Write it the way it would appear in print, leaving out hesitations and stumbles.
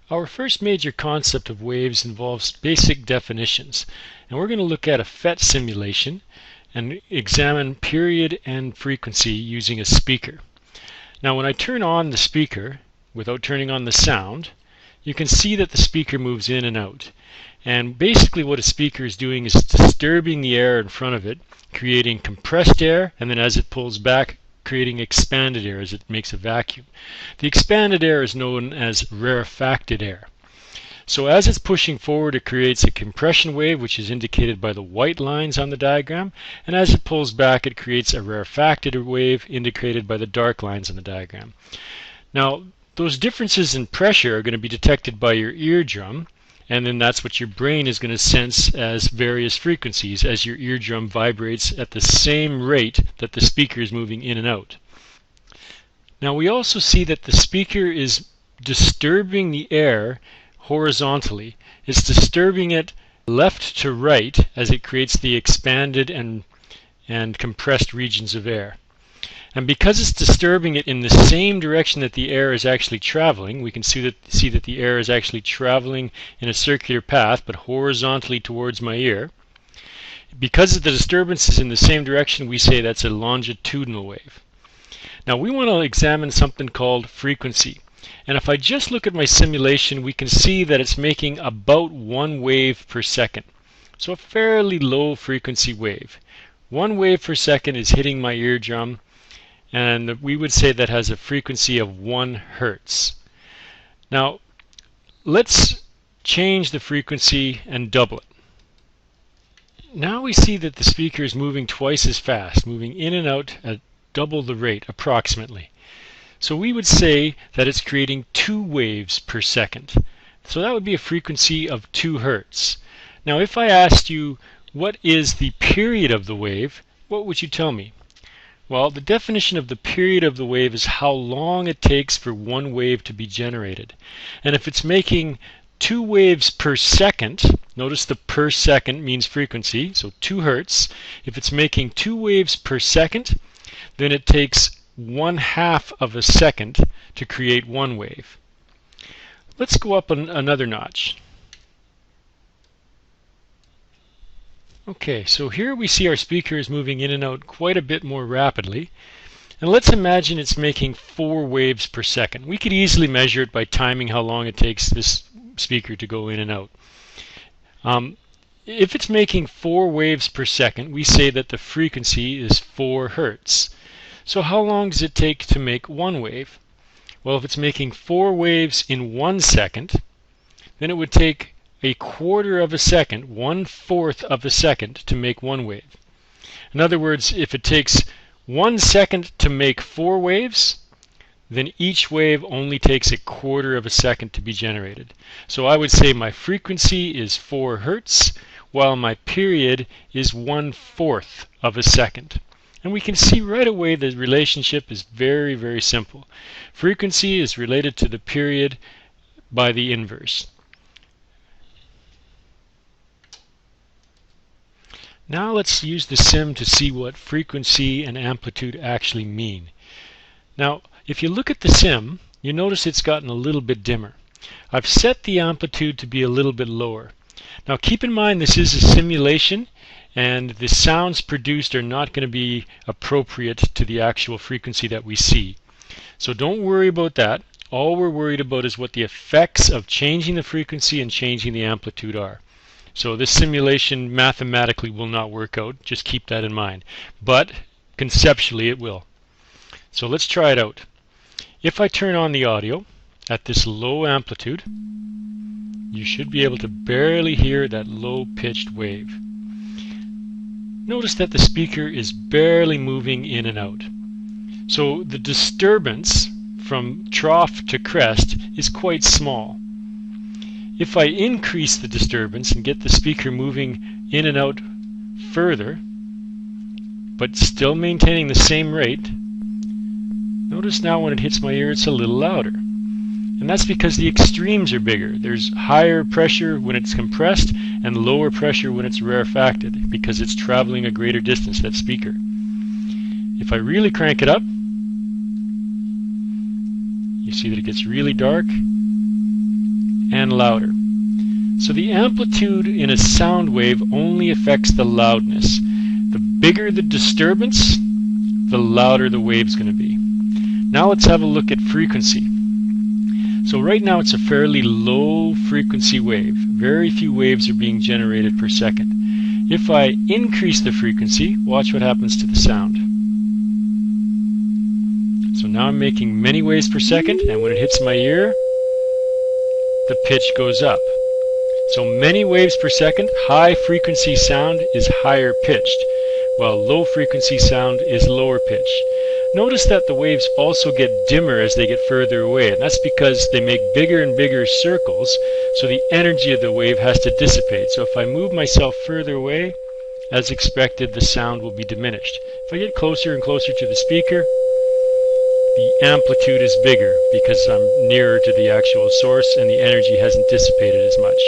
Our first major concept of waves involves basic definitions, and we're going to look at a FET simulation and examine period and frequency using a speaker. Now when I turn on the speaker without turning on the sound, you can see that the speaker moves in and out. And basically what a speaker is doing is disturbing the air in front of it, creating compressed air, and then as it pulls back, creating expanded air as it makes a vacuum. The expanded air is known as rarefacted air. So as it's pushing forward, it creates a compression wave, which is indicated by the white lines on the diagram, and as it pulls back, it creates a rarefacted wave indicated by the dark lines on the diagram. Now those differences in pressure are going to be detected by your eardrum, and then that's what your brain is going to sense as various frequencies as your eardrum vibrates at the same rate that the speaker is moving in and out. Now we also see that the speaker is disturbing the air horizontally. It's disturbing it left to right as it creates the expanded and compressed regions of air. And because it's disturbing it in the same direction that the air is actually traveling, we can see that the air is actually traveling in a circular path but horizontally towards my ear. Because the disturbance is in the same direction, we say that's a longitudinal wave. Now we want to examine something called frequency. And if I just look at my simulation, we can see that it's making about 1 wave per second. So a fairly low frequency wave. 1 wave per second is hitting my eardrum, and we would say that has a frequency of 1 hertz. Now let's change the frequency and double it. Now we see that the speaker is moving twice as fast, moving in and out at double the rate approximately. So we would say that it's creating 2 waves per second. So that would be a frequency of 2 hertz. Now if I asked you what is the period of the wave, what would you tell me? Well, the definition of the period of the wave is how long it takes for 1 wave to be generated. And if it's making 2 waves per second, notice the per second means frequency, so 2 hertz. If it's making 2 waves per second, then it takes 1/2 of a second to create 1 wave. Let's go up another notch. Okay, so here we see our speaker is moving in and out quite a bit more rapidly. And let's imagine it's making 4 waves per second. We could easily measure it by timing how long it takes this speaker to go in and out. If it's making 4 waves per second, we say that the frequency is 4 hertz. So how long does it take to make 1 wave? Well, if it's making 4 waves in 1 second, then it would take 1/4 of a second, 1/4 of a second to make 1 wave. In other words, if it takes 1 second to make 4 waves, then each wave only takes 1/4 of a second to be generated. So I would say my frequency is 4 hertz, while my period is 1/4 of a second. And we can see right away the relationship is very, very simple. Frequency is related to the period by the inverse. Now let's use the sim to see what frequency and amplitude actually mean. Now if you look at the sim, you notice it's gotten a little bit dimmer. I've set the amplitude to be a little bit lower. Now keep in mind this is a simulation, and the sounds produced are not going to be appropriate to the actual frequency that we see. So don't worry about that. All we're worried about is what the effects of changing the frequency and changing the amplitude are. So this simulation mathematically will not work out. Just keep that in mind. But conceptually it will. So let's try it out. If I turn on the audio at this low amplitude, you should be able to barely hear that low-pitched wave. Notice that the speaker is barely moving in and out. So the disturbance from trough to crest is quite small. If I increase the disturbance and get the speaker moving in and out further, but still maintaining the same rate, notice now when it hits my ear it's a little louder. And that's because the extremes are bigger. There's higher pressure when it's compressed and lower pressure when it's rarefacted, because it's traveling a greater distance, that speaker. If I really crank it up, you see that it gets really dark. and louder. So the amplitude in a sound wave only affects the loudness. The bigger the disturbance, the louder the wave's going to be. Now let's have a look at frequency. So right now it's a fairly low frequency wave. Very few waves are being generated per second. If I increase the frequency, watch what happens to the sound. So now I'm making many waves per second, and when it hits my ear, the pitch goes up. So many waves per second, high frequency sound is higher pitched, while low frequency sound is lower pitched. Notice that the waves also get dimmer as they get further away, and that's because they make bigger and bigger circles, so the energy of the wave has to dissipate. So if I move myself further away, as expected, the sound will be diminished. If I get closer and closer to the speaker, the amplitude is bigger because I'm nearer to the actual source and the energy hasn't dissipated as much.